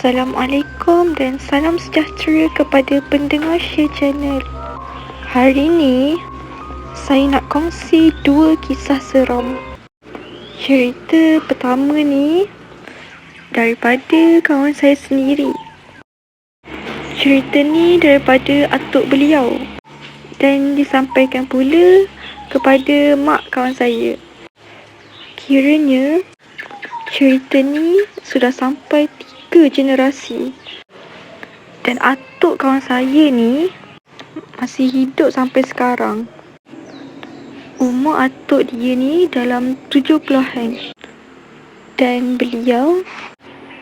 Assalamualaikum dan salam sejahtera kepada pendengar Share Channel. Hari ini, saya nak kongsi 2 kisah seram. Cerita pertama ni daripada kawan saya sendiri. Cerita ni daripada atuk beliau dan disampaikan pula kepada mak kawan saya. Kiranya cerita ni sudah sampai 3 generasi. Dan atuk kawan saya ni masih hidup sampai sekarang. Umur atuk dia ni dalam 70-an. Dan beliau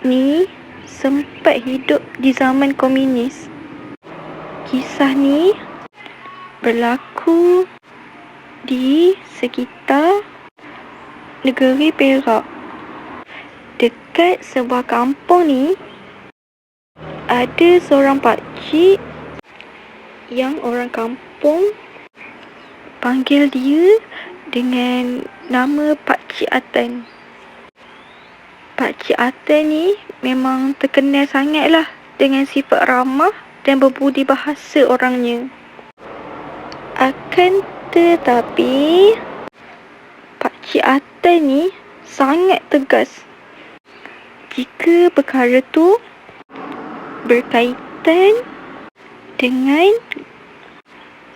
ni sempat hidup di zaman komunis. Kisah ni berlaku di sekitar negeri Perak. Dekat sebuah kampung ni ada seorang pakcik yang orang kampung panggil dia dengan nama Pakcik Atan. Pakcik Atan ni memang terkenal sangatlah dengan sifat ramah dan berbudi bahasa orangnya. Akan tetapi Pakcik Atan ni sangat tegas jika perkara tu berkaitan dengan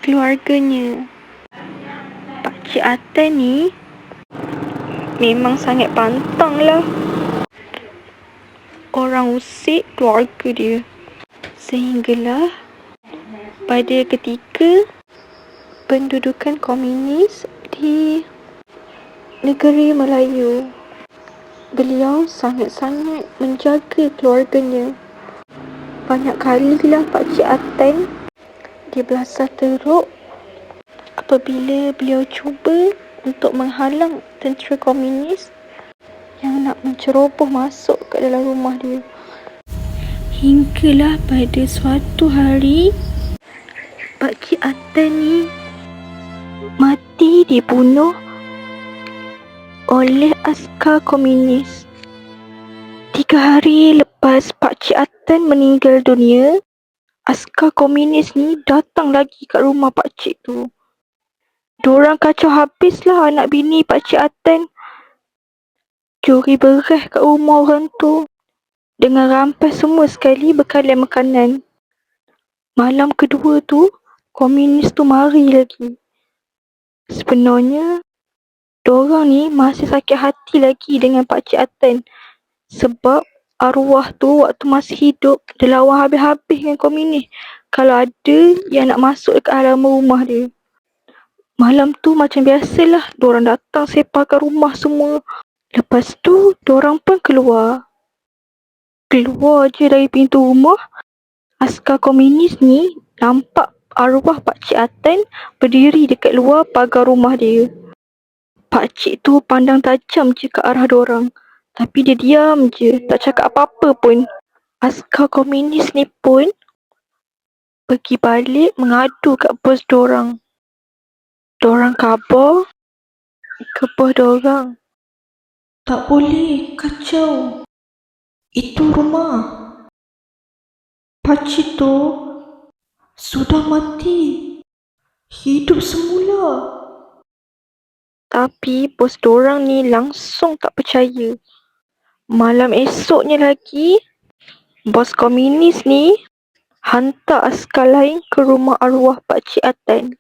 keluarganya. Pakcik Atan ni memang sangat pantang lah orang usik keluarga dia. Sehinggalah pada ketika pendudukan komunis di negeri Melayu, beliau sangat-sangat menjaga keluarganya. Banyak kalilah Pakcik Atan dia belasah teruk apabila beliau cuba untuk menghalang tentera komunis yang nak menceroboh masuk ke dalam rumah dia. Hinggalah pada suatu hari Pakcik Atan ni mati dibunuh oleh askar komunis. 3 hari lepas Pakcik Atan meninggal dunia, askar komunis ni datang lagi kat rumah pakcik tu. Diorang kacau habislah anak bini Pakcik Atan. Curi beras kat rumah orang tu dengan rampas semua sekali bekalan makanan. Malam kedua tu, komunis tu mari lagi. Sebenarnya diorang ni masih sakit hati lagi dengan Pakcik Atan. Sebab arwah tu waktu masih hidup dia lawan habis-habis dengan komunis kalau ada yang nak masuk dekat halaman rumah dia. Malam tu macam biasalah, diorang datang sepakan rumah semua. Lepas tu diorang pun keluar. Keluar je dari pintu rumah, askar komunis ni nampak arwah Pakcik Atan berdiri dekat luar pagar rumah dia. Pakcik tu pandang tajam je ke arah diorang. Tapi dia diam je, tak cakap apa-apa pun. Askar komunis ni pun pergi balik mengadu kat bos diorang. Diorang khabar ke bos diorang. Tak boleh kacau. Itu rumah pakcik tu sudah mati. Hidup semula. Tapi bos diorang ni langsung tak percaya. Malam esoknya lagi, bos komunis ni hantar askar lain ke rumah arwah Pakcik Atan.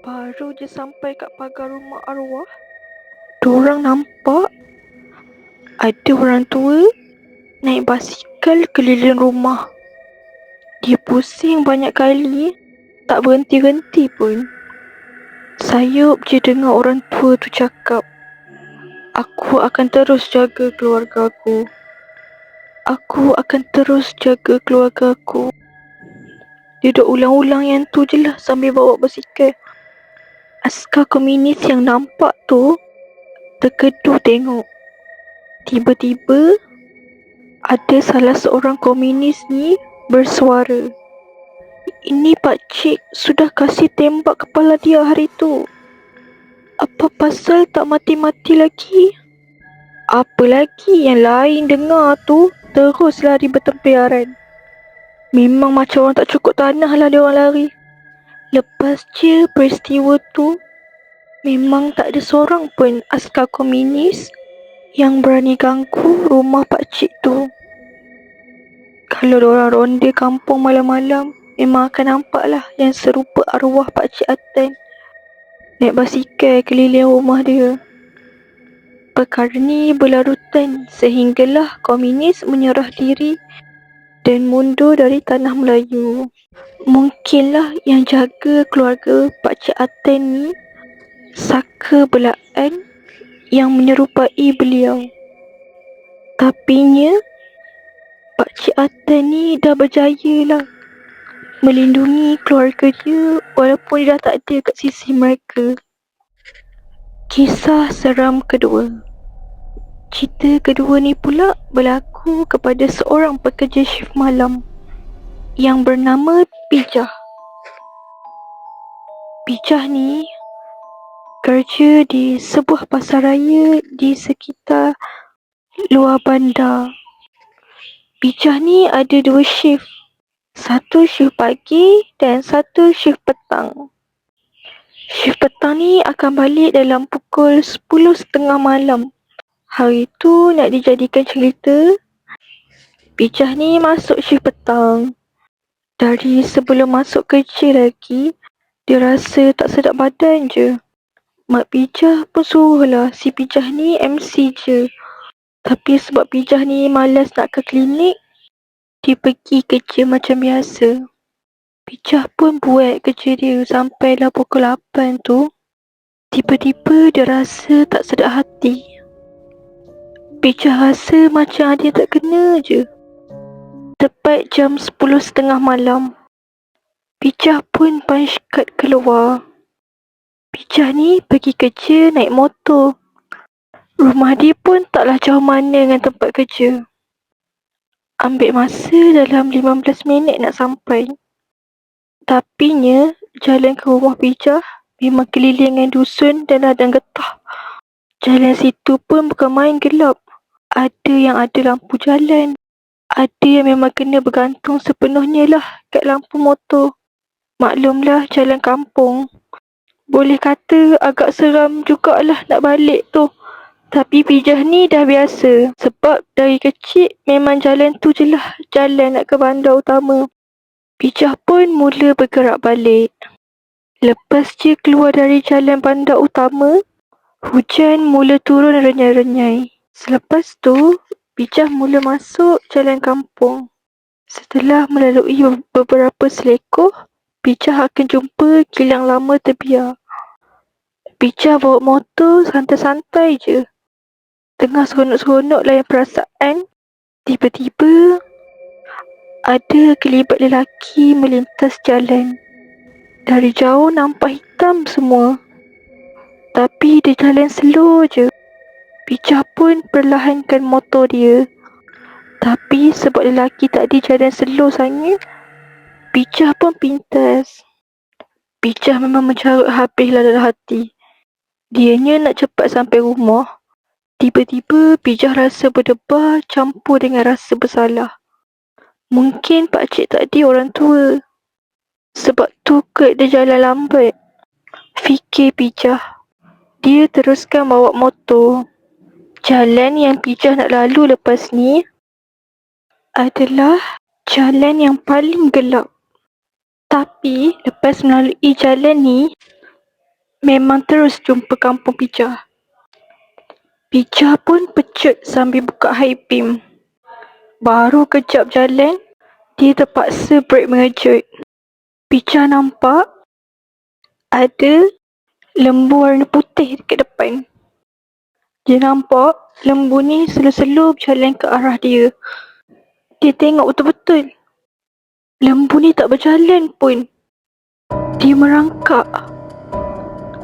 Baru je sampai kat pagar rumah arwah, diorang nampak ada orang tua naik basikal keliling rumah. Dia pusing banyak kali, tak berhenti-henti pun. Sayup je dengar orang tua tu cakap, "Aku akan terus jaga keluarga aku. Aku akan terus jaga keluarga aku." Dia duk ulang-ulang yang tu je lah sambil bawa basikal. Askar komunis yang nampak tu terkeduh tengok. Tiba-tiba ada salah seorang komunis ni bersuara, "Ini pakcik sudah kasih tembak kepala dia hari tu. Apa pasal tak mati-mati lagi?" Apa lagi yang lain dengar tu, terus lari bertempiaran. Memang macam orang tak cukup tanah lah dia orang lari. Lepas je peristiwa tu, memang tak ada seorang pun askar komunis yang berani ganggu rumah pakcik tu. Kalau diorang ronda kampung malam-malam, memang akan nampak lah yang serupa arwah Pakcik Aten naik basikal keliling rumah dia. Perkara ni berlarutan sehinggalah komunis menyerah diri dan mundur dari tanah Melayu. Mungkinlah yang jaga keluarga Pakcik Aten ni saka belaan yang menyerupai beliau. Tapinya Pakcik Aten ni dah berjaya lah melindungi keluarga dia walaupun dia dah tak ada kat sisi mereka. Kisah seram kedua. Cerita kedua ni pula berlaku kepada seorang pekerja shift malam yang bernama Pijah. Pijah ni kerja di sebuah pasar raya di sekitar luar bandar. Pijah ni ada 2 shift. Satu shift pagi dan satu shift petang. Shift petang ni akan balik dalam pukul 10.30 malam. Hari tu nak dijadikan cerita, Pijah ni masuk shift petang. Dari sebelum masuk kerja lagi, dia rasa tak sedap badan je. Mak Pijah pun suruhlah si Pijah ni MC je. Tapi sebab Pijah ni malas nak ke klinik, dia pergi kerja macam biasa. Pijah pun buat kerja dia sampailah pukul 8 tu. Tiba-tiba dia rasa tak sedap hati. Pijah rasa macam dia tak kena je. Tepat jam 10.30 malam, Pijah pun punch card keluar. Pijah ni pergi kerja naik motor. Rumah dia pun taklah jauh mana dengan tempat kerja. Ambil masa dalam 15 minit nak sampai. Tapinya, jalan ke rumah Pijah memang kelilingan dusun dan ladang getah. Jalan situ pun bukan main gelap. Ada yang ada lampu jalan. Ada yang memang kena bergantung sepenuhnya lah kat lampu motor. Maklumlah jalan kampung. Boleh kata agak seram jugalah nak balik tu. Tapi Pijah ni dah biasa. Sebab dari kecil memang jalan tu je lah jalan nak ke bandar utama. Pijah pun mula bergerak balik. Lepas je keluar dari jalan bandar utama, hujan mula turun renyai-renyai. Selepas tu, Pijah mula masuk jalan kampung. Setelah melalui beberapa selekoh, Pijah akan jumpa kilang lama terbiar. Pijah bawa motor santai-santai je. Tengah seronok-seronok layan perasaan, tiba-tiba ada kelibat lelaki melintas jalan. Dari jauh nampak hitam semua. Tapi dia jalan slow je. Pijah pun perlahankan motor dia. Tapi sebab lelaki tadi jalan slow sangat, Pijah pun pintas. Pijah memang mencarut habislah dalam hati. Dianya nak cepat sampai rumah. Tiba-tiba Pijah rasa berdebar campur dengan rasa bersalah. Mungkin pakcik tadi orang tua. Sebab tu kot dia jalan lambat, fikir Pijah. Dia teruskan bawa motor. Jalan yang Pijah nak lalu lepas ni adalah jalan yang paling gelap. Tapi lepas melalui jalan ni, memang terus jumpa kampung Pijah. Pijah pun pecut sambil buka high beam. Baru kejap jalan, dia terpaksa brake mengejut. Pijah nampak ada lembu warna putih dekat depan. Dia nampak lembu ni slow-slow berjalan ke arah dia. Dia tengok betul-betul. Lembu ni tak berjalan pun. Dia merangkak.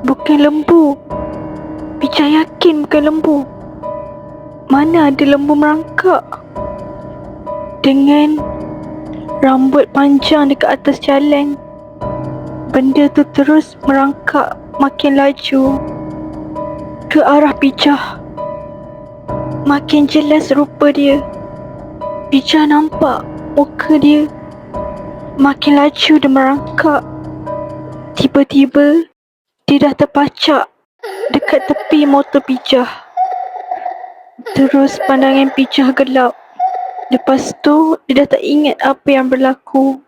Bukan lembu. Pijah yakin bukan lembu. Mana ada lembu merangkak? Dengan rambut panjang dekat atas jalan, benda tu terus merangkak makin laju ke arah Pijah. Makin jelas rupa dia. Pijah nampak muka dia makin laju dan merangkak. Tiba-tiba, dia dah terpacak dekat tepi motor Pijah. Terus pandangan Pijah gelap. Lepas tu, dia dah tak ingat apa yang berlaku.